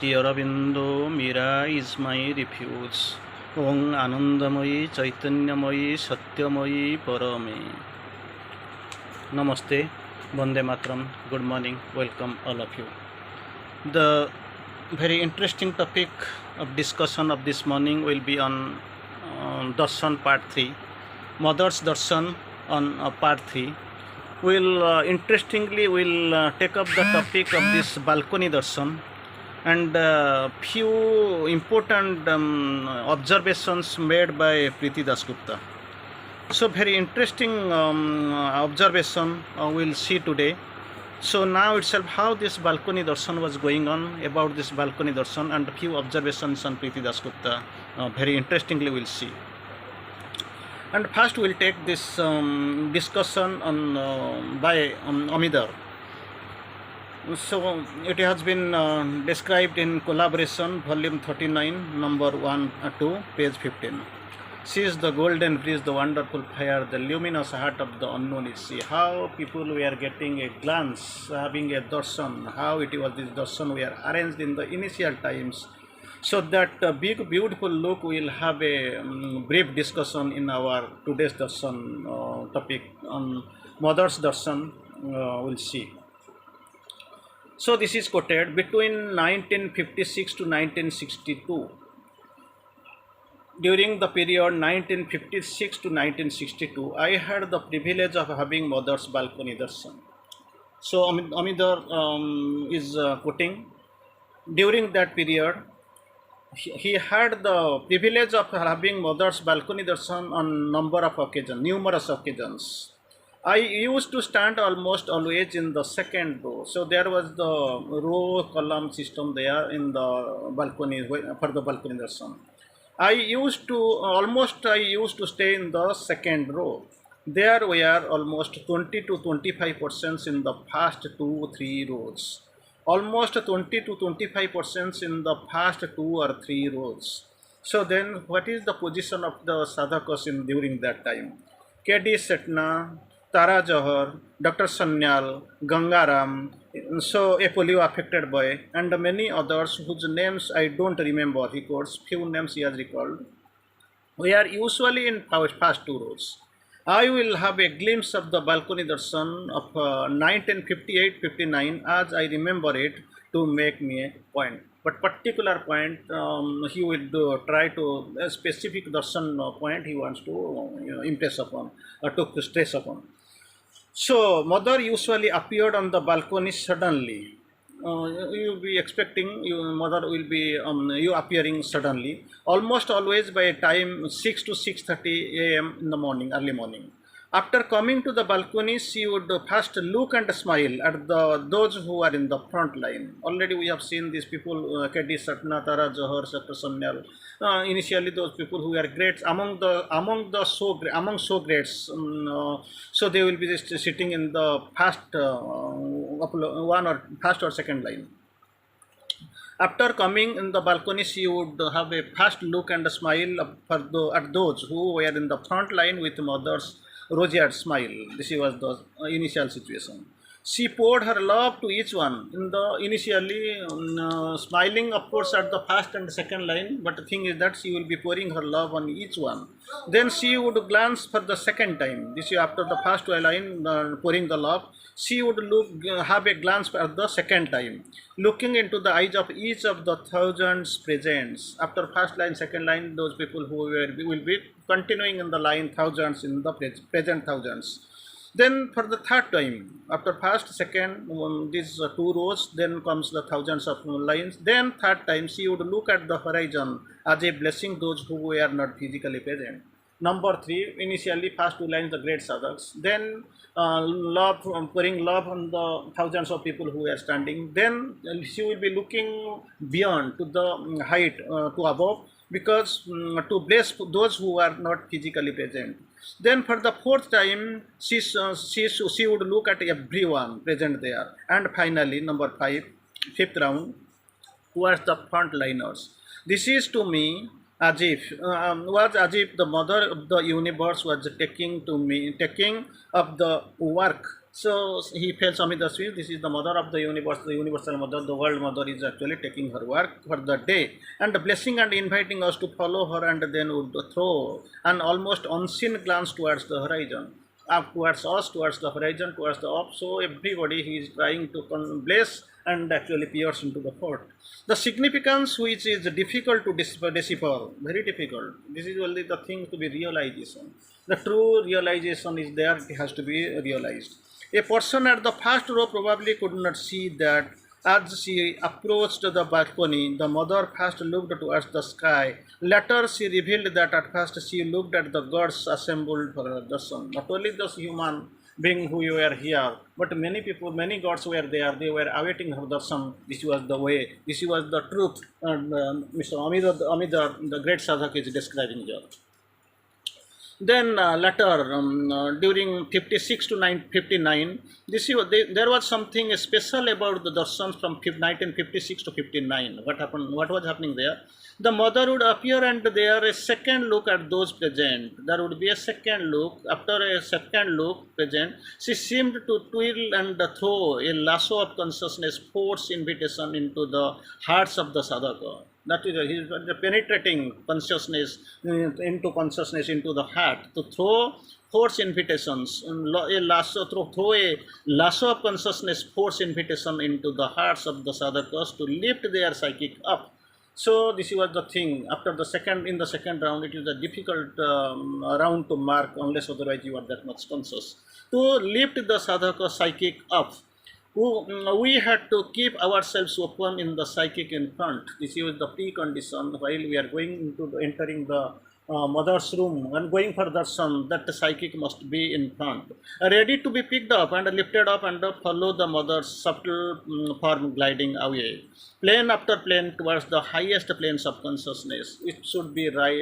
Sri Aurobindo, Mira is my refuge. Om Anandamayi, Chaitanyamayi, Satyamayi, Parame. Namaste, Vande Matram, good morning, welcome all of you. The very interesting topic of discussion of this morning will be on Darshan part 3, Mother's Darshan on part 3. We'll take up the topic of this balcony darshan and few important observations made by Preeti Dasgupta. So very interesting observation we'll see today. So now itself how this balcony darshan was going on, about this balcony darshan, and a few observations on Preeti Dasgupta very interestingly we'll see. And first we'll take this discussion on by Amidar. So it has been described in Collaboration, volume 39, number 1 2, page 15. She is the golden breeze, the wonderful fire, the luminous heart of the unknown is she. How people were getting a glance, having a darshan, how it was this darshan were arranged in the initial times. So that big beautiful look will have a brief discussion in our today's darshan topic on Mother's darshan. We'll see. So this is quoted between 1956 to 1962. During the period 1956 to 1962, I had the privilege of having Mother's balcony darshan. So Amidar is quoting, during that period, he had the privilege of having Mother's balcony darshan on numerous occasions. I used to stand almost always in the second row. So there was the row column system there in the balcony for the balcony darshan. I used to stay in the second row. There were almost 20 to 25% in the first 2-3 rows. Almost 20 to 25% in the first 2 or 3 rows. So then what is the position of the sadhakas during that time? K.D. Setna, Tara Johar, Dr. Sanyal, Gangaram, so a polio affected boy, and many others whose names I don't remember. He quotes few names he has recalled. We are usually in first 2 rows. I will have a glimpse of the balcony darshan of 1958-59 as I remember it to make me a point. But particular point he will try to a specific darshan point he wants to impress upon or to stress upon. So mother usually appeared on the balcony suddenly. You will be expecting your mother will be you appearing suddenly, almost always by time 6 to 6:30 a.m. in the morning, early morning. After coming to the balcony, she would first look and smile at those who are in the front line. Already we have seen these people, K.D. Satna, Tara Johar, Dr. Sanyal. Initially, those people who are greats among so greats. So they will be just sitting in the first or second line. After coming in the balcony, she would have a first look and a smile at those who were in the front line with mother's roseate smile. This was the initial situation. She poured her love to each one. In the initially smiling, of course, at the first and second line. But the thing is that she will be pouring her love on each one. Then she would glance for the second time. This is after the first line pouring the love. She would have a glance at the second time, looking into the eyes of each of the thousands presents. After first line, second line, those people who will be continuing in the line thousands in the present thousands. Then for the third time, after first, second, these 2 rows, then comes the thousands of lines. Then third time, she would look at the horizon as a blessing those who were not physically present. Number 3, initially first 2 lines, the great sadhaks. Then love, pouring love on the thousands of people who are standing. Then she will be looking beyond to the height to above, because to bless those who are not physically present. Then for the fourth time, she would look at everyone present there. And finally, number 5, fifth round, towards the frontliners. This is to me as if the mother of the universe was taking up the work So he tells Amidasvi, this is the mother of the universe, the universal mother, the world mother is actually taking her work for the day and blessing and inviting us to follow her, and then would throw an almost unseen glance towards the horizon, up towards us, towards the horizon, towards the up. So everybody he is trying to bless and actually peers into the thought. The significance which is difficult to decipher, very difficult. This is only the thing to be realization. The true realization is there, it has to be realized. A person at the first row probably could not see that. As she approached the balcony, the mother first looked towards the sky. Later, she revealed that at first she looked at the gods assembled for her darshan. Not only those human being who were here, but many people, many gods were there. They were awaiting her darshan. This was the way. This was the truth. And Mr. Amida, the great sadhak, is describing here. Then later, during 56 to 59, there was something special about the darshans from 1956 to 59. What happened? What was happening there? The mother would appear, and there a second look at those present. There would be a second look. After a second look present, she seemed to twirl and throw a lasso of consciousness, force invitation into the hearts of the sadhaka. That is, he is penetrating consciousness into consciousness into the heart to throw force invitations, a lasso, throw a lasso of consciousness, force invitation into the hearts of the sadhakas to lift their psychic up. So this was the thing. After the second, in the second round, it is a difficult round to mark unless otherwise you are that much conscious. To lift the sadhaka psychic up, we had to keep ourselves open in the psychic in front. This is the precondition while we are going into entering the mother's room and going for darshan, that the psychic must be in front, ready to be picked up and lifted up and follow the mother's subtle form gliding away, plane after plane towards the highest planes of consciousness. It should be right.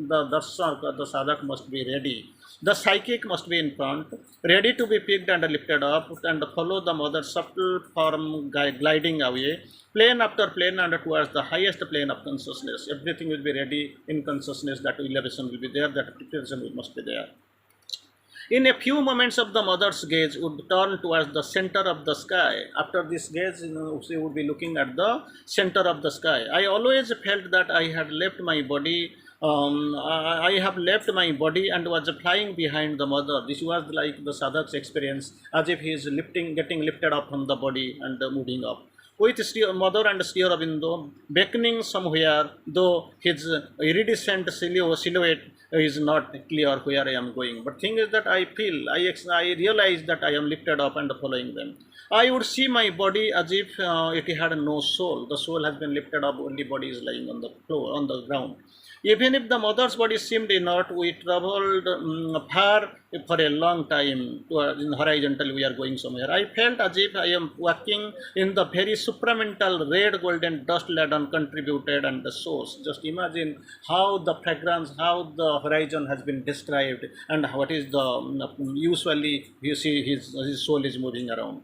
The darshan, the sadhak must be ready. The psychic must be in front, ready to be picked and lifted up, and follow the mother's subtle form gliding away, plane after plane, and towards the highest plane of consciousness. Everything will be ready in consciousness. That elevation will be there, that preparation must be there. In a few moments of the mother's gaze would turn towards the center of the sky. After this gaze, she would be looking at the center of the sky. I always felt that I had left my body. I have left my body and was flying behind the mother. This was like the sadhak's experience, as if he is getting lifted up from the body and moving up. With mother and Sri Aurobindo beckoning somewhere, though his iridescent silhouette is not clear where I am going. But thing is that I realize that I am lifted up and following them. I would see my body as if it had no soul. The soul has been lifted up, only body is lying on the floor, on the ground. Even if the mother's body seemed inert, we traveled far for a long time in horizontal. We are going somewhere. I felt as if I am walking in the very supramental red golden dust laden contributed and the source. Just imagine how the fragrance, how the horizon has been described, and what is the usually you see his soul is moving around,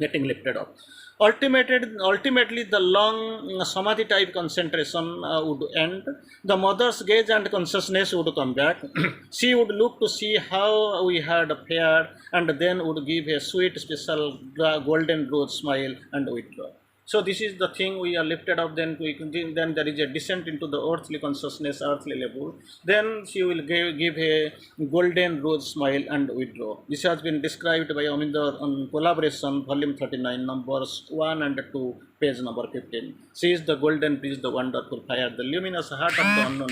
getting lifted up. Ultimately, the long samadhi type concentration would end. The mother's gaze and consciousness would come back. She would look to see how we had fared, and then would give a sweet, special golden rose smile and withdraw. So this is the thing, we are lifted up, then then there is a descent into the earthly consciousness, earthly level. Then she will give a golden rose smile and withdraw. This has been described by Aminder on Collaboration, volume 39, numbers 1 and 2, page number 15. She is the golden breeze, the wonderful fire, the luminous heart of the unknown.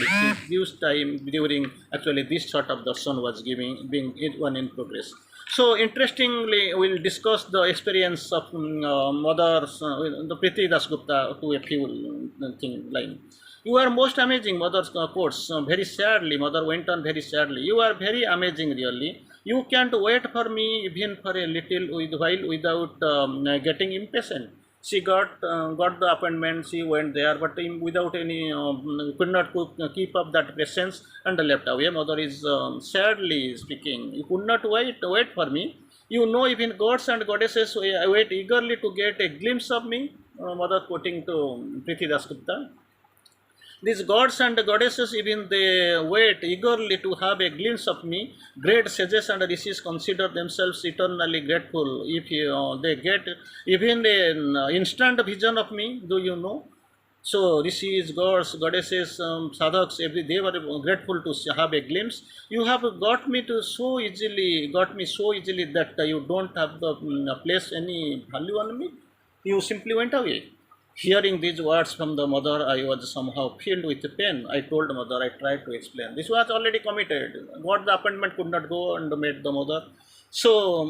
She used time during actually this sort of the sun was being one in progress. So interestingly, we'll discuss the experience of mother's, the Priti Dasgupta to a few line. You are most amazing, mother's quotes. Very sadly, mother went on very sadly. You are very amazing, really. You can't wait for me even for a little while without getting impatient. She got the appointment. She went there, but without any could not keep up that patience and left away. Mother is sadly speaking. You could not wait for me. You know, even gods and goddesses wait eagerly to get a glimpse of me. Mother quoting to Priti Dasgupta. These gods and goddesses even they wait eagerly to have a glimpse of me. Great sages and rishis consider themselves eternally grateful if they get even an instant vision of me. Do you know? So rishis, gods, goddesses, sadhaks, they were grateful to have a glimpse. You have got me so easily that you don't have the place any value on me. You simply went away. Hearing these words from the mother, I was somehow filled with pain. I told the mother, I tried to explain. This was already committed. What the appointment could not go and made the mother. So,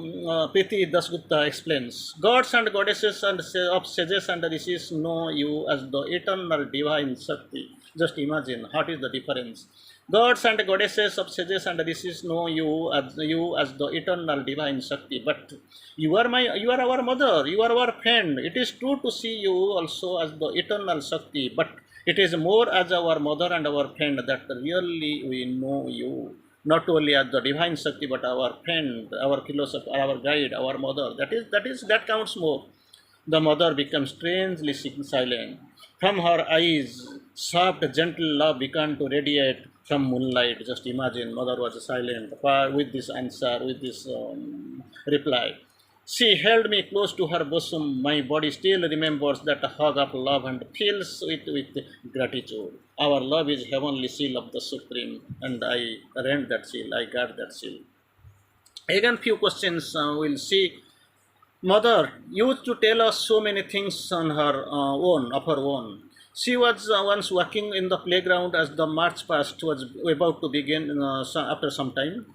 Priti Dasgupta explains gods and goddesses and of sages and rishis know you as the eternal divine Shakti. Just imagine what is the difference. Gods and goddesses of sages and rishis know you as the eternal divine Shakti. But you are our mother, you are our friend. It is true to see you also as the eternal Shakti, but it is more as our mother and our friend that really we know you. Not only as the divine Shakti, but our friend, our philosopher, our guide, our mother. That counts more. The mother becomes strangely silent. From her eyes, soft, gentle love began to radiate from moonlight. Just imagine, mother was silent with this answer, with this reply. She held me close to her bosom. My body still remembers that hug of love and fills it with gratitude. Our love is heavenly seal of the Supreme, and I rent that seal. I guard that seal. Again, few questions we'll see. Mother used to tell us so many things on her of her own. She was once walking in the playground as the march past was about to begin after some time.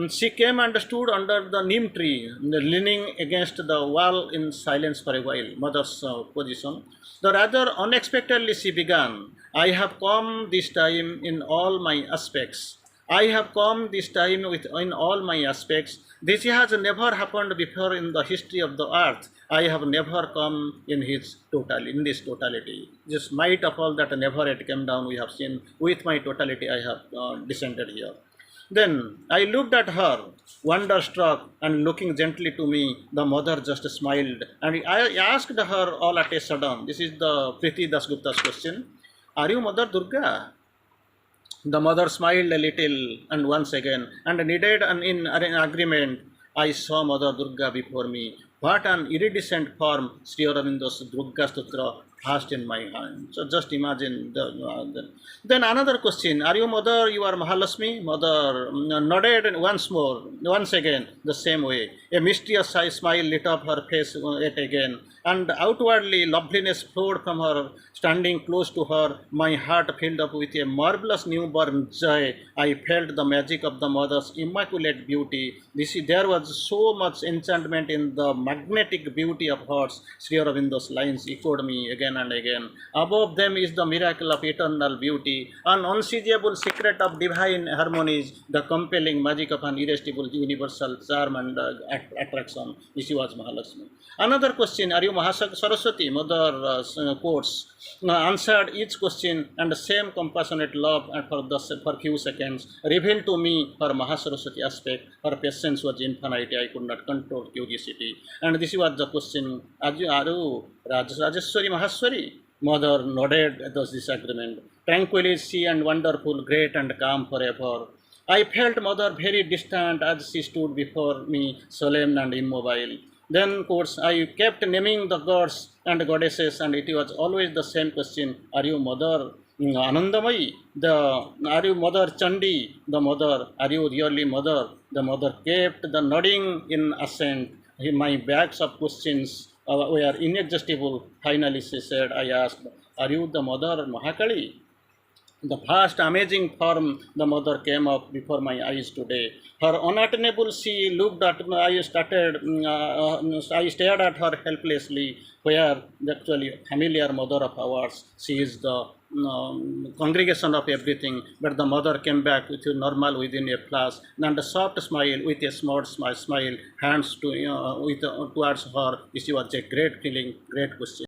She came and stood under the neem tree, leaning against the wall in silence for a while, mother's position. The rather unexpectedly she began, I have come this time in all my aspects. I have come this time in all my aspects. This has never happened before in the history of the earth. I have never come in this totality. Just might of all that never had come down, we have seen with my totality I have descended here. Then I looked at her, wonderstruck, and looking gently to me, the mother just smiled. And I asked her all at a sudden, this is the Priti Dasgupta's question, are you Mother Durga? The mother smiled a little and once again and nodded and in agreement. I saw Mother Durga before me. What an iridescent form Sri Aurobindo's Durga Sutra fast in my hand. So just imagine. Then another question. Are you Mother? You are Mahalakshmi? Mother nodded once again, the same way. A mysterious smile lit up her face yet again. And outwardly loveliness flowed from her. Standing close to her, my heart filled up with a marvelous newborn joy. I felt the magic of the mother's immaculate beauty. There was so much enchantment in the magnetic beauty of hers. Sri Aurobindo's lines echoed me again and again. Above them is the miracle of eternal beauty, an unseizable secret of divine harmonies, the compelling magic of an irresistible universal charm and attraction. This was Mahalakshmi. Another question, are you Saraswati? Mother quotes. Answered each question and the same compassionate love and for few seconds revealed to me her Mahasaraswati aspect. Her patience was infinite. I could not control curiosity. And this was the question, are you Rajeshwari Mahaswari? Mother nodded at this agreement. Tranquil is she and wonderful, great and calm forever. I felt Mother very distant as she stood before me, solemn and immobile. Then, of course, I kept naming the gods and goddesses, and it was always the same question: are you Mother Anandamayi? Are you Mother Chandi? The mother. Are you really Mother? The mother kept the nodding in assent. My bags of questions were inexhaustible. Finally, she said, I asked, are you the Mother Mahakali? The vast, amazing form the mother came up before my eyes today. Her unattainable she looked at me. I stared at her helplessly, where actually familiar mother of ours. She is the congregation of everything, but the mother came back with normal within a flash, and a soft smile with a small smile, hands towards her. This was a great feeling, great question.